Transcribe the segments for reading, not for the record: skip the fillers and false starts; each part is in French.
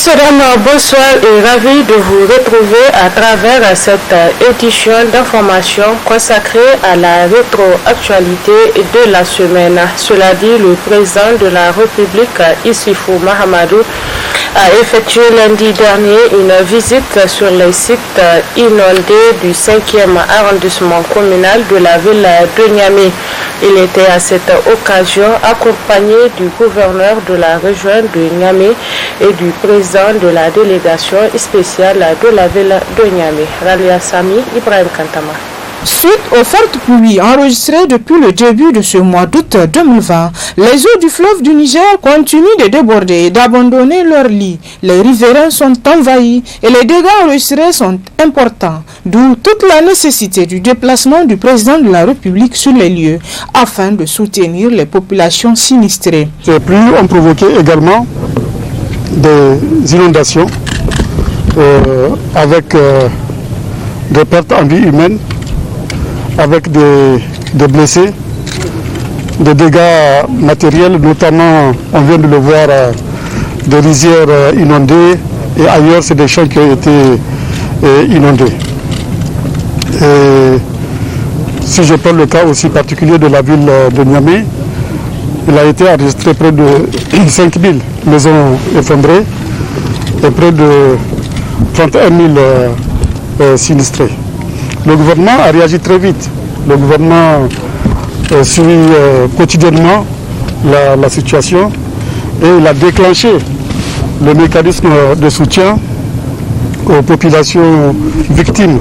Messieurs, dames, bonsoir et ravi de vous retrouver à travers cette édition d'information consacrée à la rétroactualité de la semaine. Cela dit, le président de la République, Issoufou Mahamadou, a effectué lundi dernier une visite sur les sites inondés du 5e arrondissement communal de la ville de Niamey. Il était à cette occasion accompagné du gouverneur de la région de Niamey et du président de la délégation spéciale de la ville de Niamey, Ralia Sami Ibrahim Kantama. Suite aux fortes pluies enregistrées depuis le début de ce mois d'août 2020, les eaux du fleuve du Niger continuent de déborder et d'abandonner leurs lits. Les riverains sont envahis et les dégâts enregistrés sont importants, d'où toute la nécessité du déplacement du président de la République sur les lieux afin de soutenir les populations sinistrées. Ces pluies ont provoqué également des inondations avec des pertes en vie humaine, avec des blessés, des dégâts matériels, notamment, on vient de le voir, des rizières inondées et ailleurs, c'est des champs qui ont été inondés. Et si je prends le cas aussi particulier de la ville de Niamey, il a été enregistré près de 5000 maisons effondrées et près de 31 000 sinistrés. Le gouvernement a réagi très vite. Le gouvernement suit quotidiennement la situation et il a déclenché le mécanisme de soutien aux populations victimes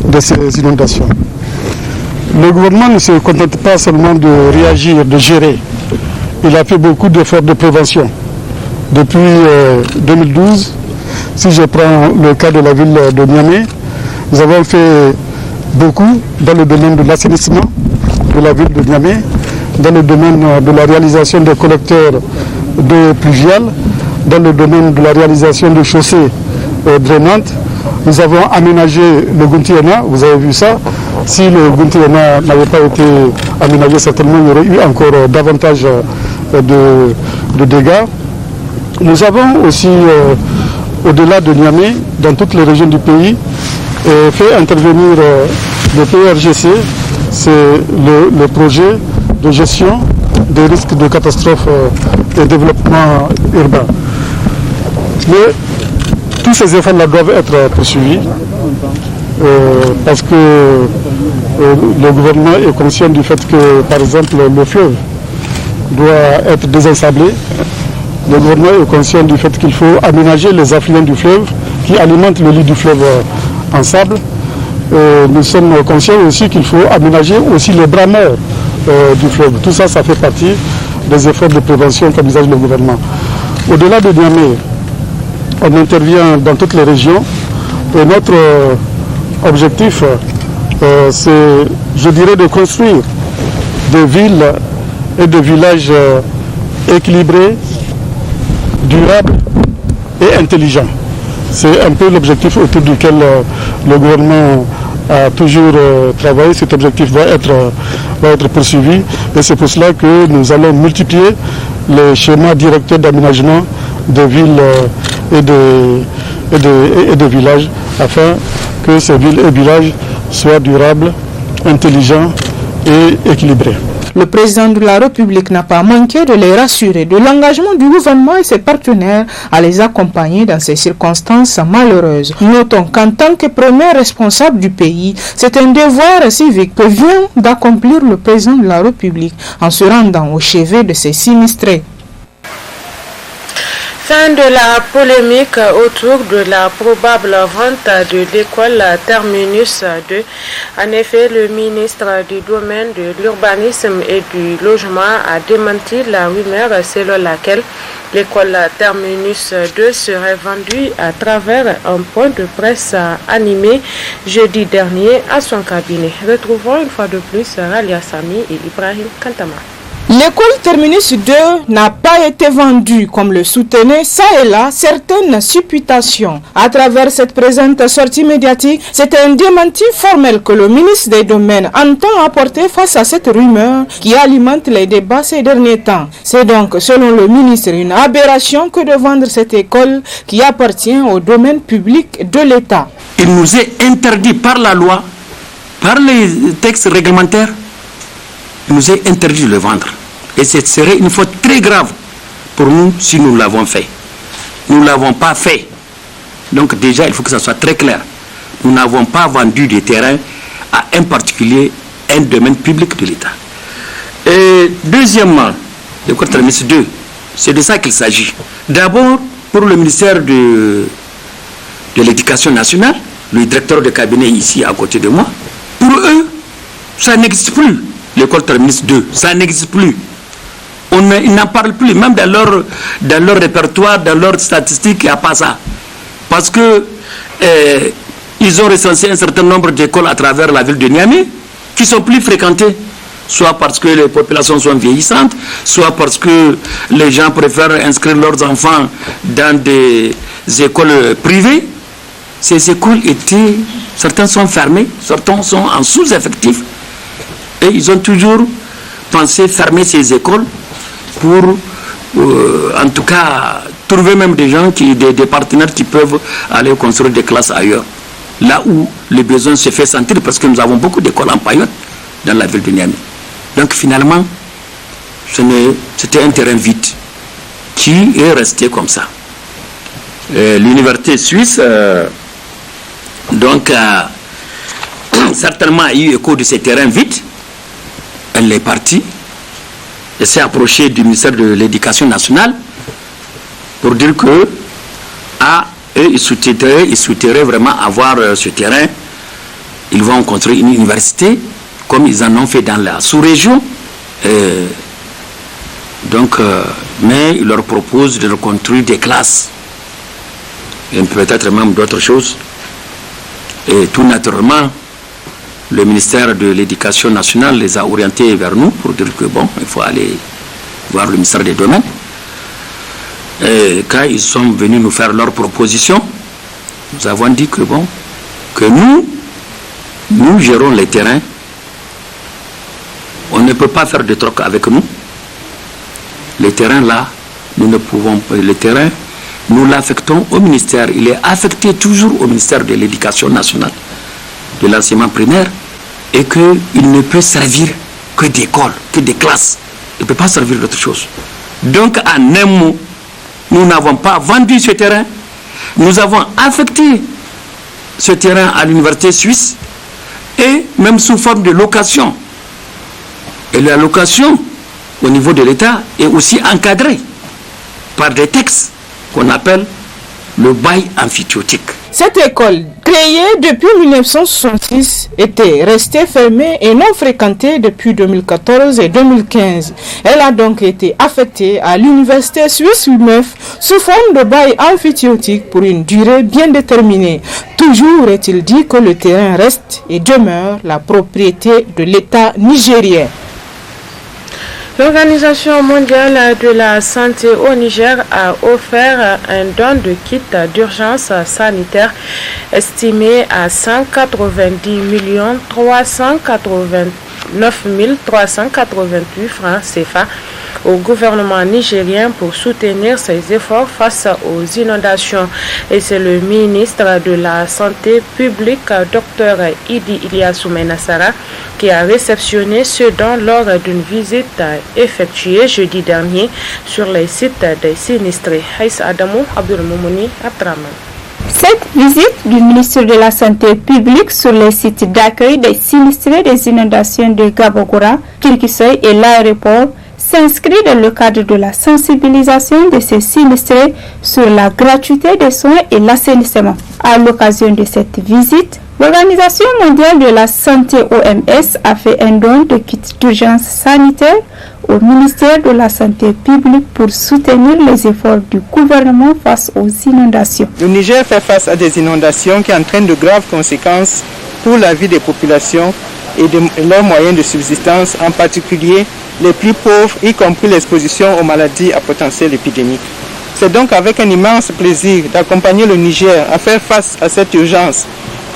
de ces inondations. Le gouvernement ne se contente pas seulement de réagir, de gérer. Il a fait beaucoup d'efforts de prévention. Depuis 2012, si je prends le cas de la ville de Niamey, nous avons fait beaucoup dans le domaine de l'assainissement de la ville de Niamey, dans le domaine de la réalisation des collecteurs d'eau pluviale, dans le domaine de la réalisation de chaussées drainantes. Nous avons aménagé le Guntiana, vous avez vu ça. Si le Guntiana n'avait pas été aménagé, certainement il y aurait eu encore davantage de dégâts. Nous avons aussi, au-delà de Niamey, dans toutes les régions du pays, fait intervenir le PRGC, c'est le projet de gestion des risques de catastrophes et développement urbain. Mais tous ces efforts-là doivent être poursuivis parce que le gouvernement est conscient du fait que, par exemple, le fleuve doit être désensablé. Le gouvernement est conscient du fait qu'il faut aménager les affluents du fleuve qui alimentent le lit du fleuve en sable. Nous sommes conscients aussi qu'il faut aménager aussi les bras morts du fleuve. Tout ça, ça fait partie des efforts de prévention qu'envisage le gouvernement. Au-delà de Niamey, on intervient dans toutes les régions et notre objectif, c'est, je dirais, de construire des villes et des villages équilibrés, durables et intelligents. C'est un peu l'objectif autour duquel le gouvernement a toujours travaillé. Cet objectif va être poursuivi et c'est pour cela que nous allons multiplier les schémas directeurs d'aménagement de villes et de villages afin que ces villes et villages soient durables, intelligents et équilibrés. Le président de la République n'a pas manqué de les rassurer de l'engagement du gouvernement et ses partenaires à les accompagner dans ces circonstances malheureuses. Notons qu'en tant que premier responsable du pays, c'est un devoir civique que vient d'accomplir le président de la République en se rendant au chevet de ces sinistrés. Fin de la polémique autour de la probable vente de l'école Terminus 2. En effet, le ministre du domaine de l'urbanisme et du logement a démenti la rumeur selon laquelle l'école Terminus 2 serait vendue à travers un point de presse animé jeudi dernier à son cabinet. Retrouvons une fois de plus Ralia Sami et Ibrahim Kantama. L'école Terminus 2 n'a pas été vendue comme le soutenaient ça et là certaines supputations. À travers cette présente sortie médiatique, c'est un démenti formel que le ministre des Domaines entend apporter face à cette rumeur qui alimente les débats ces derniers temps. C'est donc, selon le ministre, une aberration que de vendre cette école qui appartient au domaine public de l'État. Il nous est interdit par la loi, par les textes réglementaires, il nous est interdit de le vendre. Et ce serait une faute très grave pour nous si nous l'avons fait. Nous ne l'avons pas fait. Donc déjà, il faut que ça soit très clair. Nous n'avons pas vendu des terrains à un particulier, un domaine public de l'État. Et deuxièmement, l'école Terminus 2, c'est de ça qu'il s'agit. D'abord, pour le ministère de l'Éducation nationale, le directeur de cabinet ici à côté de moi, pour eux, ça n'existe plus. L'école Terminus 2, ça n'existe plus. Ils n'en parlent plus, même dans leur répertoire, dans leurs statistiques, il n'y a pas ça. Parce que ils ont recensé un certain nombre d'écoles à travers la ville de Niamey qui sont plus fréquentées, soit parce que les populations sont vieillissantes, soit parce que les gens préfèrent inscrire leurs enfants dans des écoles privées. Ces écoles certaines sont fermées, certaines sont en sous-effectif, et ils ont toujours pensé fermer ces écoles pour, en tout cas, trouver même des gens, des partenaires qui peuvent aller construire des classes ailleurs. Là où le besoin se fait sentir, parce que nous avons beaucoup d'écoles en paillotte dans la ville de Niamey. Donc finalement, c'était un terrain vide qui est resté comme ça. L'université suisse, certainement a eu écho de ces terrains vides. Elle est partie. Elle s'est approchée du ministère de l'Éducation nationale pour dire que ils souhaiteraient vraiment avoir ce terrain. Ils vont construire une université comme ils en ont fait dans la sous-région. Mais ils leur proposent de reconstruire des classes et peut-être même d'autres choses. Et tout naturellement, le ministère de l'Éducation nationale les a orientés vers nous pour dire que il faut aller voir le ministère des Domaines. Et quand ils sont venus nous faire leurs propositions, nous avons dit que nous gérons les terrains. On ne peut pas faire de troc avec nous. Les terrains là, nous ne pouvons pas. Les terrains, nous l'affectons au ministère. Il est affecté toujours au ministère de l'Éducation nationale, de l'enseignement primaire, et qu'il ne peut servir que d'école, que des classes. Il ne peut pas servir d'autre chose. Donc, en un mot, nous n'avons pas vendu ce terrain. Nous avons affecté ce terrain à l'université suisse, et même sous forme de location. Et la location, au niveau de l'État, est aussi encadrée par des textes qu'on appelle le bail amphithéotique. Cette école, créée depuis 1966, était restée fermée et non fréquentée depuis 2014 et 2015. Elle a donc été affectée à l'université suisse 9 sous forme de bail amphithéotique pour une durée bien déterminée. Toujours est-il dit que le terrain reste et demeure la propriété de l'État nigérien. L'Organisation mondiale de la santé au Niger a offert un don de kits d'urgence sanitaire estimé à 190 389 388 francs CFA au gouvernement nigérien pour soutenir ses efforts face aux inondations. Et c'est le ministre de la Santé publique, Dr Idi Ilyassou Menassara, qui a réceptionné ce don lors d'une visite effectuée jeudi dernier sur les sites des sinistrés. Haïs Adamou, Abdulmoumouni, Abdraman. Cette visite du ministre de la Santé publique sur les sites d'accueil des sinistrés des inondations de Gabogora, Kirkisoy et l'aéroport s'inscrit dans le cadre de la sensibilisation de ces sinistrés sur la gratuité des soins et l'assainissement. À l'occasion de cette visite, l'Organisation mondiale de la santé OMS a fait un don de kits d'urgence sanitaire au ministère de la Santé publique pour soutenir les efforts du gouvernement face aux inondations. Le Niger fait face à des inondations qui entraînent de graves conséquences pour la vie des populations et de leurs moyens de subsistance, en particulier les plus pauvres, y compris l'exposition aux maladies à potentiel épidémique. C'est donc avec un immense plaisir d'accompagner le Niger à faire face à cette urgence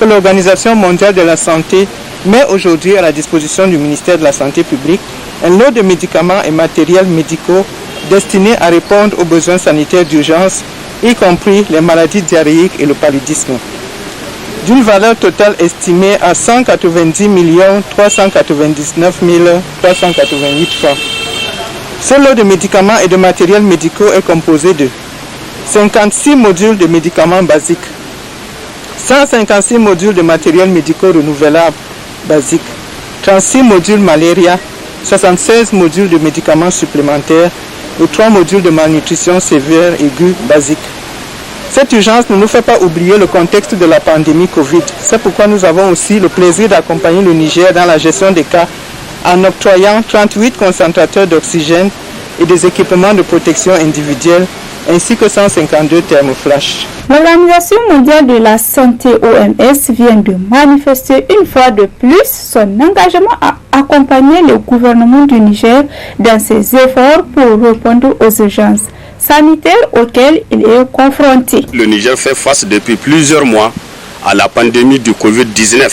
que l'Organisation mondiale de la santé met aujourd'hui à la disposition du ministère de la Santé publique un lot de médicaments et matériels médicaux destinés à répondre aux besoins sanitaires d'urgence, y compris les maladies diarrhéiques et le paludisme, d'une valeur totale estimée à 190 399 388 francs. Ce lot de médicaments et de matériels médicaux est composé de 56 modules de médicaments basiques, 156 modules de matériels médicaux renouvelables basiques, 36 modules malaria, 76 modules de médicaments supplémentaires et 3 modules de malnutrition sévère aiguë basique. Cette urgence ne nous fait pas oublier le contexte de la pandémie Covid. C'est pourquoi nous avons aussi le plaisir d'accompagner le Niger dans la gestion des cas en octroyant 38 concentrateurs d'oxygène et des équipements de protection individuelle ainsi que 152 thermoflash. L'Organisation mondiale de la santé OMS vient de manifester une fois de plus son engagement à accompagner le gouvernement du Niger dans ses efforts pour répondre aux urgences sanitaires auxquelles il est confronté. Le Niger fait face depuis plusieurs mois à la pandémie du Covid-19,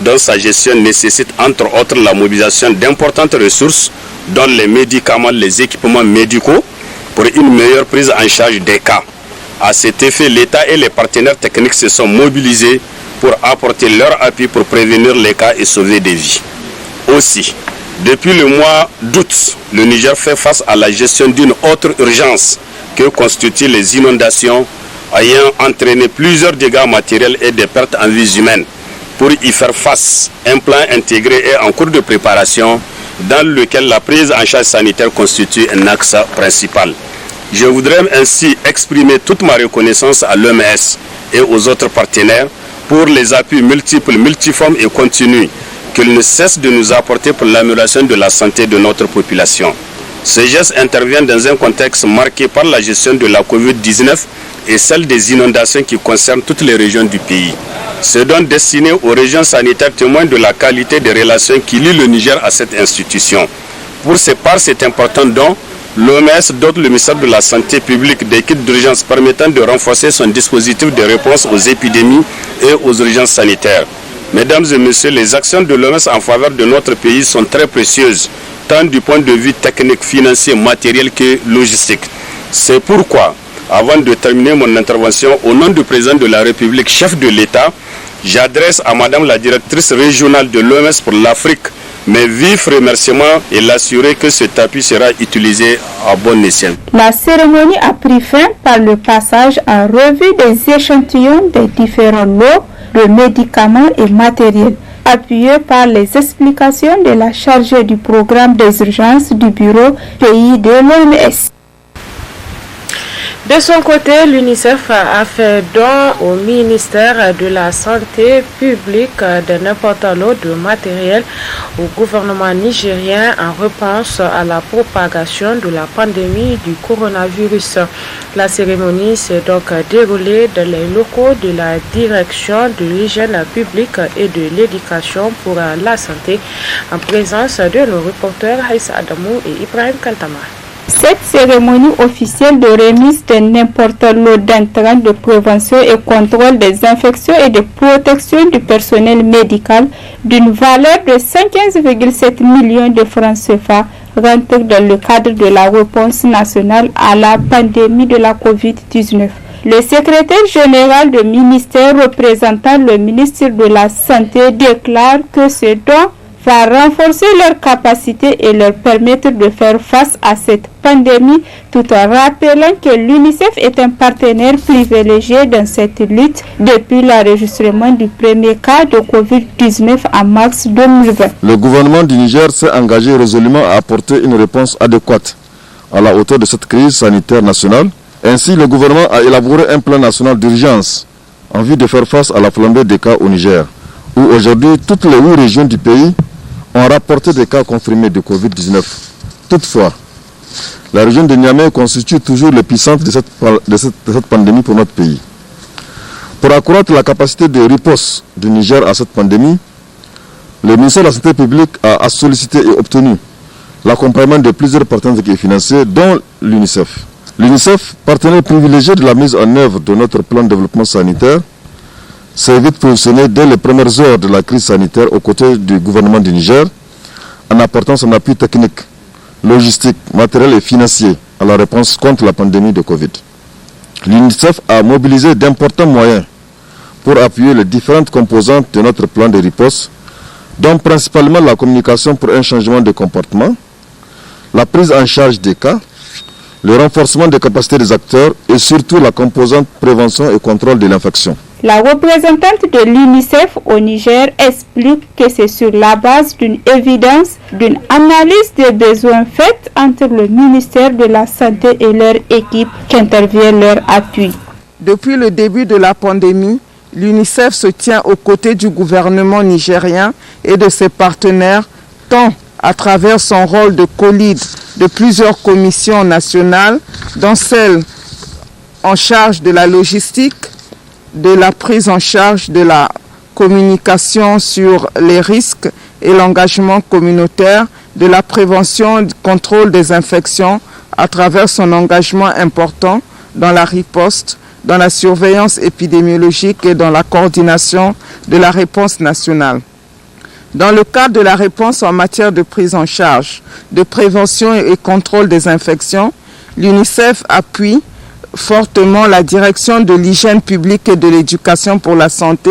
dont sa gestion nécessite entre autres la mobilisation d'importantes ressources, dont les médicaments, les équipements médicaux, pour une meilleure prise en charge des cas. À cet effet, l'État et les partenaires techniques se sont mobilisés pour apporter leur appui pour prévenir les cas et sauver des vies. Aussi, depuis le mois d'août, le Niger fait face à la gestion d'une autre urgence que constituent les inondations ayant entraîné plusieurs dégâts matériels et des pertes en vies humaines. Pour y faire face, un plan intégré est en cours de préparation dans lequel la prise en charge sanitaire constitue un axe principal. Je voudrais ainsi exprimer toute ma reconnaissance à l'OMS et aux autres partenaires pour les appuis multiples, multiformes et continus qu'ils ne cessent de nous apporter pour l'amélioration de la santé de notre population. Ces gestes interviennent dans un contexte marqué par la gestion de la Covid-19 et celle des inondations qui concernent toutes les régions du pays. Ce don destiné aux régions sanitaires témoigne de la qualité des relations qui lient le Niger à cette institution. Par cet important don, l'OMS dote le ministère de la Santé publique d'équipes d'urgence permettant de renforcer son dispositif de réponse aux épidémies et aux urgences sanitaires. Mesdames et messieurs, les actions de l'OMS en faveur de notre pays sont très précieuses, tant du point de vue technique, financier, matériel que logistique. C'est pourquoi, avant de terminer mon intervention, au nom du président de la République, chef de l'État, j'adresse à Madame la directrice régionale de l'OMS pour l'Afrique mes vifs remerciements et l'assurer que cet appui sera utilisé à bon escient. La cérémonie a pris fin par le passage en revue des échantillons des différents lots de médicaments et matériels, appuyé par les explications de la chargée du programme des urgences du bureau pays de l'OMS. De son côté, l'UNICEF a fait don au ministère de la Santé publique d'un important lot de matériel au gouvernement nigérien en réponse à la propagation de la pandémie du coronavirus. La cérémonie s'est donc déroulée dans les locaux de la direction de l'hygiène publique et de l'éducation pour la santé en présence de nos reporters Haïssa Adamou et Ibrahim Kaltama. Cette cérémonie officielle de remise d'un important lot d'intrants de prévention et contrôle des infections et de protection du personnel médical d'une valeur de 115,7 millions de francs CFA rentre dans le cadre de la réponse nationale à la pandémie de la COVID-19. Le secrétaire général du ministère représentant le ministre de la Santé déclare que ce don va renforcer leurs capacités et leur permettre de faire face à cette pandémie, tout en rappelant que l'UNICEF est un partenaire privilégié dans cette lutte depuis l'enregistrement du premier cas de Covid-19 en mars 2020. Le gouvernement du Niger s'est engagé résolument à apporter une réponse adéquate à la hauteur de cette crise sanitaire nationale. Ainsi, le gouvernement a élaboré un plan national d'urgence en vue de faire face à la flambée des cas au Niger, où aujourd'hui toutes les 8 régions du pays ont rapporté des cas confirmés de Covid-19. Toutefois, la région de Niamey constitue toujours l'épicentre de cette pandémie pour notre pays. Pour accroître la capacité de riposte du Niger à cette pandémie, Le ministère de la Santé publique a sollicité et obtenu l'accompagnement de plusieurs partenaires financiers, dont l'UNICEF. L'UNICEF, partenaire privilégié de la mise en œuvre de notre plan de développement sanitaire, s'est vite positionné dès les premières heures de la crise sanitaire aux côtés du gouvernement du Niger, en apportant son appui technique, logistique, matériel et financier à la réponse contre la pandémie de Covid. L'UNICEF a mobilisé d'importants moyens pour appuyer les différentes composantes de notre plan de riposte, dont principalement la communication pour un changement de comportement, la prise en charge des cas, le renforcement des capacités des acteurs et surtout la composante prévention et contrôle de l'infection. La représentante de l'UNICEF au Niger explique que c'est sur la base d'une évidence, d'une analyse des besoins faite entre le ministère de la Santé et leur équipe qu'intervient leur appui. Depuis le début de la pandémie, l'UNICEF se tient aux côtés du gouvernement nigérien et de ses partenaires, tant à travers son rôle de co-lead de plusieurs commissions nationales, dont celle en charge de la logistique, de la prise en charge de la communication sur les risques et l'engagement communautaire, de la prévention et du contrôle des infections à travers son engagement important dans la riposte, dans la surveillance épidémiologique et dans la coordination de la réponse nationale. Dans le cadre de la réponse en matière de prise en charge, de prévention et contrôle des infections, l'UNICEF appuie fortement la direction de l'hygiène publique et de l'éducation pour la santé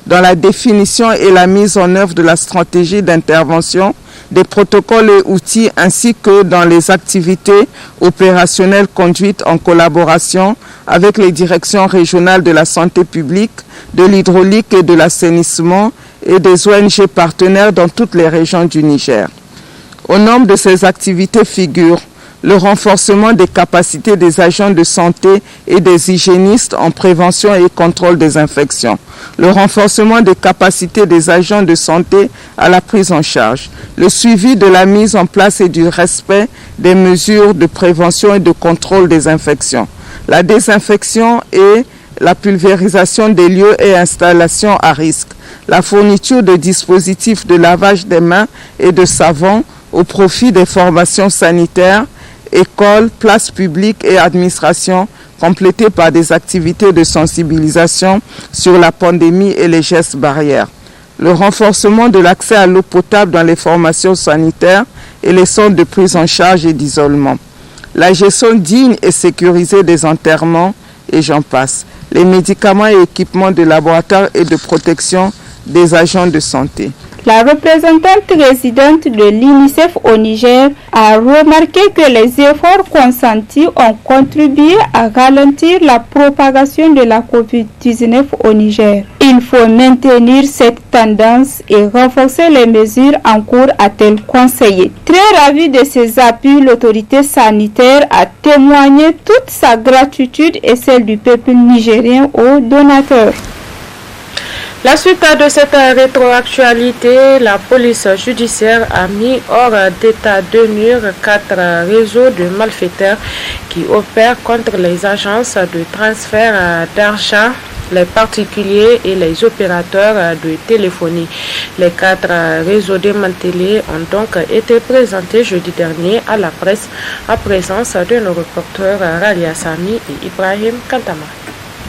dans la définition et la mise en œuvre de la stratégie d'intervention, des protocoles et outils ainsi que dans les activités opérationnelles conduites en collaboration avec les directions régionales de la santé publique, de l'hydraulique et de l'assainissement et des ONG partenaires dans toutes les régions du Niger. Au nombre de ces activités figurent le renforcement des capacités des agents de santé et des hygiénistes en prévention et contrôle des infections, le renforcement des capacités des agents de santé à la prise en charge, le suivi de la mise en place et du respect des mesures de prévention et de contrôle des infections, la désinfection et la pulvérisation des lieux et installations à risque, la fourniture de dispositifs de lavage des mains et de savon au profit des formations sanitaires, écoles, places publiques et administrations, complétées par des activités de sensibilisation sur la pandémie et les gestes barrières. Le renforcement de l'accès à l'eau potable dans les formations sanitaires et les centres de prise en charge et d'isolement. La gestion digne et sécurisée des enterrements et j'en passe. Les médicaments et équipements de laboratoire et de protection des agents de santé. La représentante résidente de l'UNICEF au Niger a remarqué que les efforts consentis ont contribué à ralentir la propagation de la COVID-19 au Niger. Il faut maintenir cette tendance et renforcer les mesures en cours, a-t-elle conseillé. Très ravie de ces appuis, l'autorité sanitaire a témoigné toute sa gratitude et celle du peuple nigérien aux donateurs. La suite de cette rétroactualité, la police judiciaire a mis hors d'état de nuire 4 réseaux de malfaiteurs qui opèrent contre les agences de transfert d'argent, les particuliers et les opérateurs de téléphonie. Les 4 réseaux démantelés ont donc été présentés jeudi dernier à la presse en présence de nos reporters Ralia Sami et Ibrahim Kantama.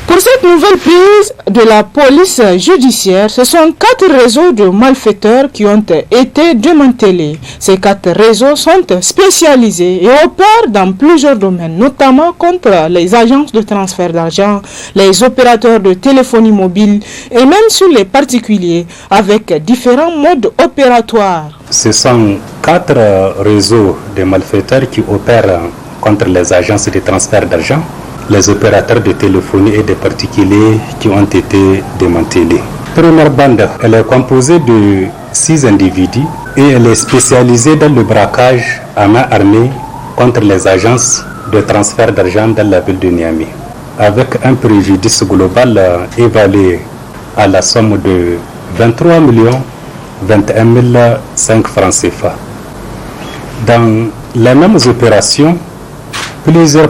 Pour cette nouvelle prise de la police judiciaire, ce sont 4 réseaux de malfaiteurs qui ont été démantelés. Ces 4 réseaux sont spécialisés et opèrent dans plusieurs domaines, notamment contre les agences de transfert d'argent, les opérateurs de téléphonie mobile et même sur les particuliers, avec différents modes opératoires. Ce sont 4 réseaux de malfaiteurs qui opèrent contre les agences de transfert d'argent, les opérateurs de téléphonie et des particuliers qui ont été démantelés. Première bande, elle est composée de 6 individus et elle est spécialisée dans le braquage à main armée contre les agences de transfert d'argent dans la ville de Niamey, avec un préjudice global évalué à la somme de 23 21 500 francs CFA. Dans les mêmes opérations, plusieurs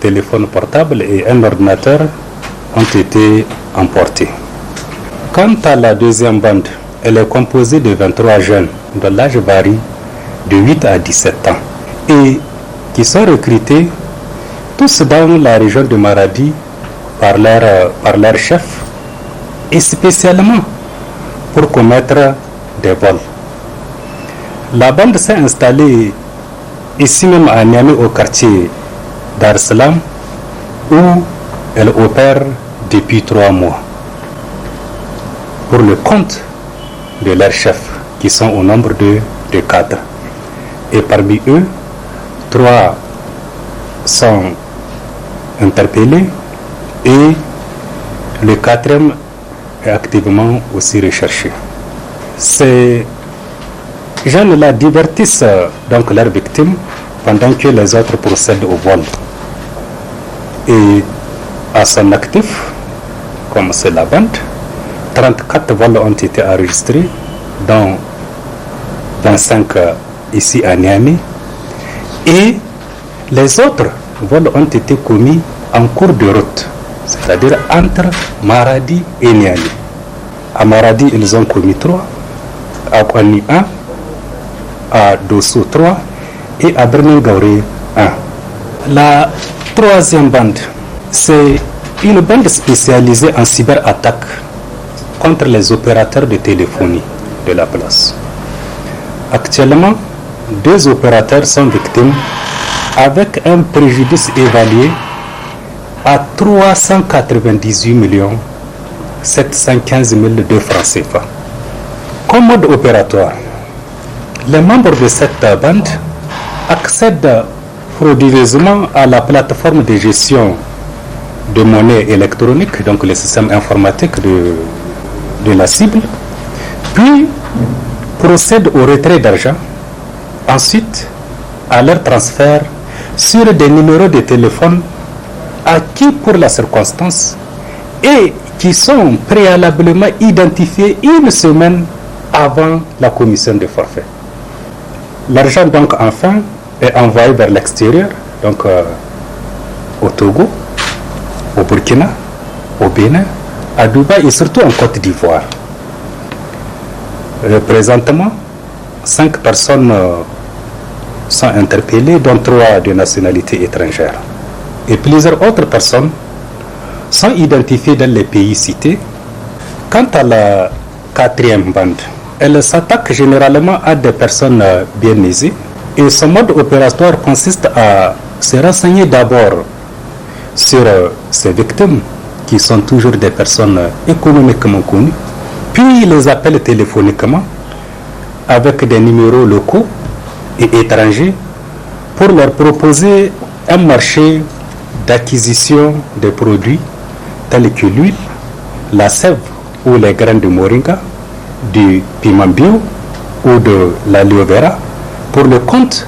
téléphones portables et un ordinateur ont été emportés. Quant à la deuxième bande, elle est composée de 23 jeunes dont l'âge varie de 8 à 17 ans et qui sont recrutés tous dans la région de Maradi par leur chef et spécialement pour commettre des vols. La bande s'est installée ici même à Niamey au quartier Dar Salam où elle opère depuis 3 mois pour le compte de leurs chefs qui sont au nombre de 4. Et parmi eux, 3 sont interpellés et le 4e est activement aussi recherché. Ces jeunes-là divertissent donc leurs victimes pendant que les autres procèdent au vol. Et à son actif, comme c'est la bande, 34 vols ont été enregistrés, dont 25 ici à Niamey. Et les autres vols ont été commis en cours de route, c'est-à-dire entre Maradi et Niamey. À Maradi, ils ont commis 3, à Kouani 1, à Dosso 3 et à Berningauré 1. La 3e bande, c'est une bande spécialisée en cyberattaque contre les opérateurs de téléphonie de la place. Actuellement, 2 opérateurs sont victimes avec un préjudice évalué à 398 715 002 francs CFA. Comme mode opératoire, les membres de cette bande accèdent frauduleusement à la plateforme de gestion de monnaie électronique, donc le système informatique de la cible, puis procèdent au retrait d'argent, ensuite à leur transfert sur des numéros de téléphone acquis pour la circonstance et qui sont préalablement identifiés 1 semaine avant la commission de forfait. L'argent donc enfin est envoyé vers l'extérieur, donc au Togo, au Burkina, au Bénin, à Dubaï et surtout en Côte d'Ivoire. Présentement, 5 personnes sont interpellées, dont 3 de nationalité étrangère. Et plusieurs autres personnes sont identifiées dans les pays cités. Quant à la 4e bande, elle s'attaque généralement à des personnes bien aisées et son mode opératoire consiste à se renseigner d'abord sur ces victimes qui sont toujours des personnes économiquement connues, puis les appelle téléphoniquement avec des numéros locaux et étrangers pour leur proposer un marché d'acquisition des produits tels que l'huile, la sève ou les graines de moringa, du piment bio ou de l'aloe vera pour le compte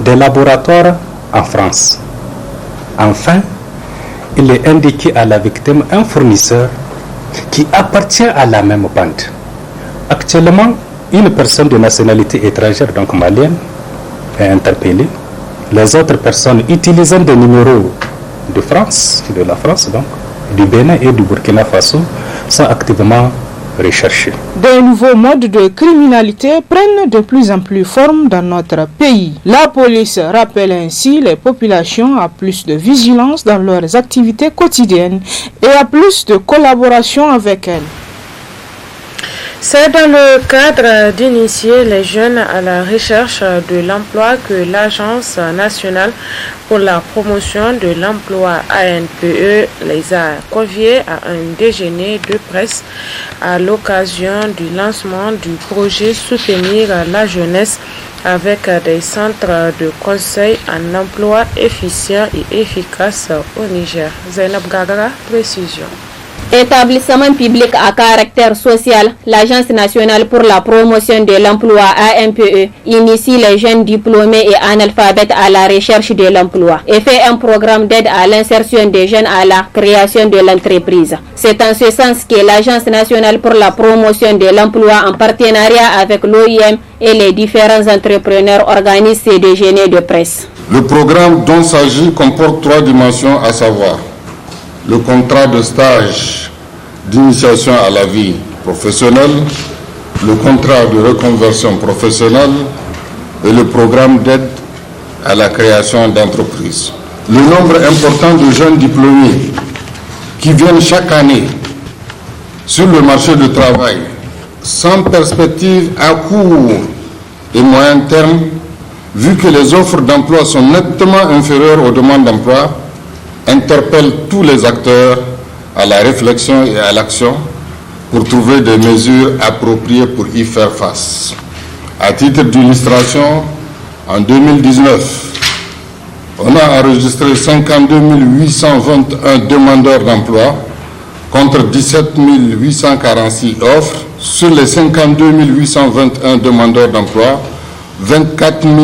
des laboratoires en France. Enfin, il est indiqué à la victime un fournisseur qui appartient à la même bande. Actuellement, une personne de nationalité étrangère, donc malienne, est interpellée. Les autres personnes utilisant des numéros de France, de la France donc, du Bénin et du Burkina Faso, sont activement recherchés. De nouveaux modes de criminalité prennent de plus en plus forme dans notre pays. La police rappelle ainsi les populations à plus de vigilance dans leurs activités quotidiennes et à plus de collaboration avec elles. C'est dans le cadre d'initier les jeunes à la recherche de l'emploi que l'Agence nationale pour la promotion de l'emploi ANPE les a conviés à un déjeuner de presse à l'occasion du lancement du projet Soutenir la jeunesse avec des centres de conseil en emploi efficients et efficaces au Niger. Zainab Gagara, précision. Établissement public à caractère social, l'Agence nationale pour la promotion de l'emploi ANPE initie les jeunes diplômés et analphabètes à la recherche de l'emploi et fait un programme d'aide à l'insertion des jeunes à la création de l'entreprise. C'est en ce sens que l'Agence nationale pour la promotion de l'emploi, en partenariat avec l'OIM et les différents entrepreneurs, organise ces déjeuners de presse. Le programme dont il s'agit comporte 3 dimensions, à savoir le contrat de stage d'initiation à la vie professionnelle, le contrat de reconversion professionnelle et le programme d'aide à la création d'entreprises. Le nombre important de jeunes diplômés qui viennent chaque année sur le marché du travail sans perspective à court et moyen terme, vu que les offres d'emploi sont nettement inférieures aux demandes d'emploi, interpelle tous les acteurs à la réflexion et à l'action pour trouver des mesures appropriées pour y faire face. À titre d'illustration, en 2019, on a enregistré 52 821 demandeurs d'emploi contre 17 846 offres. Sur les 52 821 demandeurs d'emploi, 24 000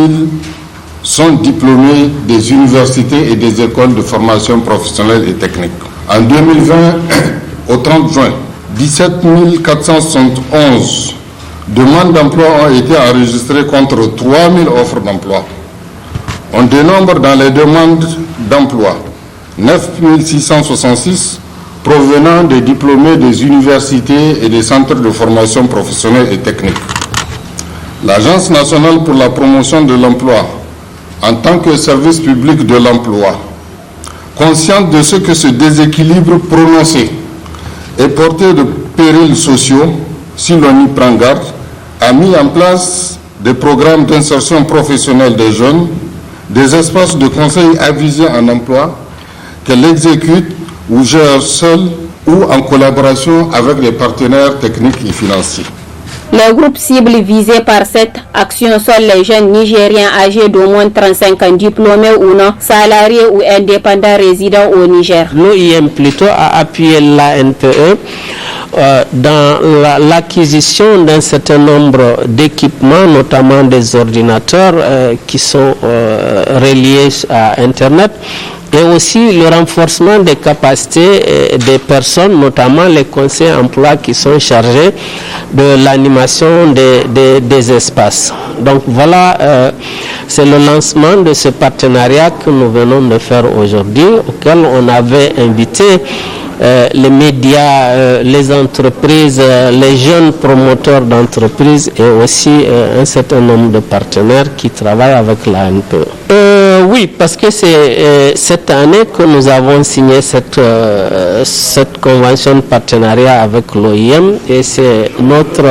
sont diplômés des universités et des écoles de formation professionnelle et technique. En 2020, au 30 juin, 17 471 demandes d'emploi ont été enregistrées contre 3 000 offres d'emploi. On dénombre dans les demandes d'emploi 9 666 provenant des diplômés des universités et des centres de formation professionnelle et technique. L'Agence nationale pour la promotion de l'emploi, en tant que service public de l'emploi, consciente de ce que ce déséquilibre prononcé est porté de périls sociaux, si l'on y prend garde, a mis en place des programmes d'insertion professionnelle des jeunes, des espaces de conseil avisés en emploi qu'elle exécute ou gère seule ou en collaboration avec les partenaires techniques et financiers. Les groupes cibles visés par cette action sont les jeunes Nigériens âgés d'au moins 35 ans, diplômés ou non, salariés ou indépendants résidant au Niger. L'OIM plutôt a appuyé l'ANPE dans l'acquisition d'un certain nombre d'équipements, notamment des ordinateurs qui sont reliés à Internet, et aussi le renforcement des capacités des personnes, notamment les conseils emploi qui sont chargés de l'animation des espaces. Donc voilà, c'est le lancement de ce partenariat que nous venons de faire aujourd'hui, auquel on avait invité les médias, les entreprises, les jeunes promoteurs d'entreprises et aussi un certain nombre de partenaires qui travaillent avec l'ANPE. Oui, parce que c'est cette année que nous avons signé cette convention de partenariat avec l'OIM et c'est notre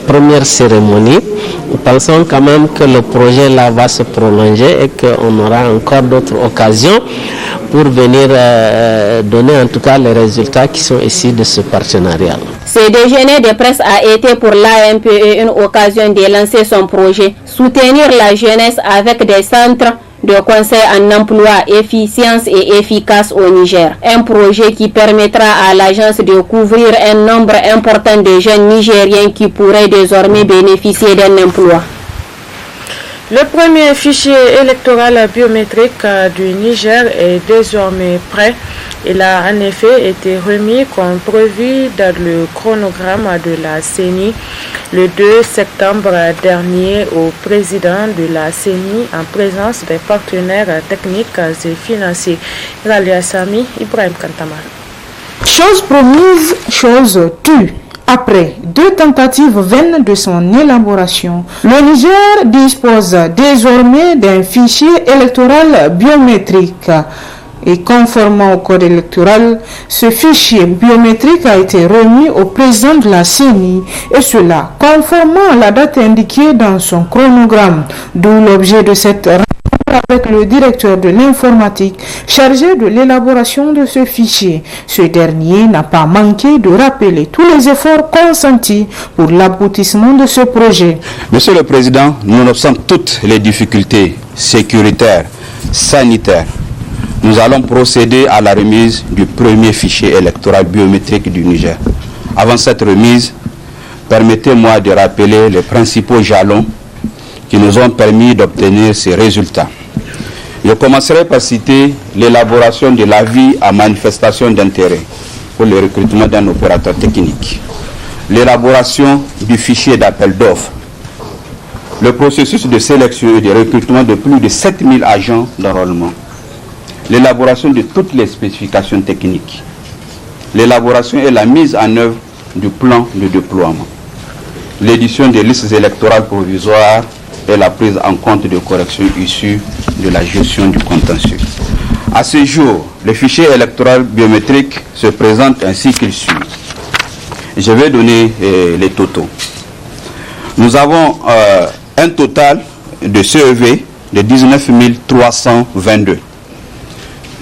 première cérémonie. Nous pensons quand même que le projet là va se prolonger et qu'on aura encore d'autres occasions pour venir donner en tout cas les résultats qui sont issus de ce partenariat. Ce déjeuner de presse a été pour l'ANPE une occasion de lancer son projet, soutenir la jeunesse avec des centres de conseil en emploi efficience et efficace au Niger. Un projet qui permettra à l'agence de couvrir un nombre important de jeunes Nigériens qui pourraient désormais bénéficier d'un emploi. Le premier fichier électoral biométrique du Niger est désormais prêt. Il a en effet été remis comme prévu dans le chronogramme de la CENI le 2 septembre dernier au président de la CENI en présence des partenaires techniques et financiers. Ralia Sami, Ibrahim Kantamar. Chose promise, chose tue. Après 2 tentatives vaines de son élaboration, le Niger dispose désormais d'un fichier électoral biométrique. Et conformément au code électoral, ce fichier biométrique a été remis au président de la CENI et cela conformément à la date indiquée dans son chronogramme, d'où l'objet de cette rencontre avec le directeur de l'informatique chargé de l'élaboration de ce fichier. Ce dernier n'a pas manqué de rappeler tous les efforts consentis pour l'aboutissement de ce projet. Monsieur le Président, nonobstant toutes les difficultés sécuritaires, sanitaires, nous allons procéder à la remise du premier fichier électoral biométrique du Niger. Avant cette remise, permettez-moi de rappeler les principaux jalons qui nous ont permis d'obtenir ces résultats. Je commencerai par citer l'élaboration de l'avis à manifestation d'intérêt pour le recrutement d'un opérateur technique, l'élaboration du fichier d'appel d'offres, le processus de sélection et de recrutement de plus de 7000 agents d'enrôlement, l'élaboration de toutes les spécifications techniques, l'élaboration et la mise en œuvre du plan de déploiement, l'édition des listes électorales provisoires et la prise en compte de corrections issues de la gestion du contentieux. À ce jour, le fichier électoral biométrique se présente ainsi qu'il suit. Je vais donner les totaux. Nous avons un total de CEV de 19 322.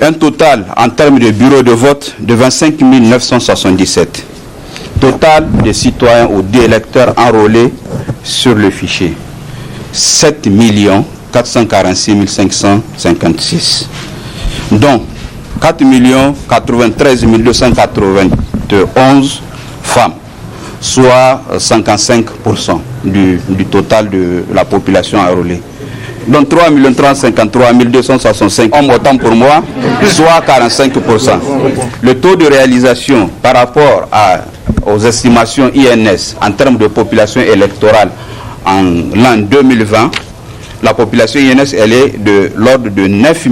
Un total en termes de bureaux de vote de 25 977. Total de citoyens ou d'électeurs enrôlés sur le fichier 7 446 556. Donc 4 93 291 femmes, soit 55% du total de la population enrôlée. Donc 3 353 265 hommes, autant pour moi, soit 45%. Le taux de réalisation par rapport aux estimations INS en termes de population électorale en l'an 2020, la population INS elle est de l'ordre de 9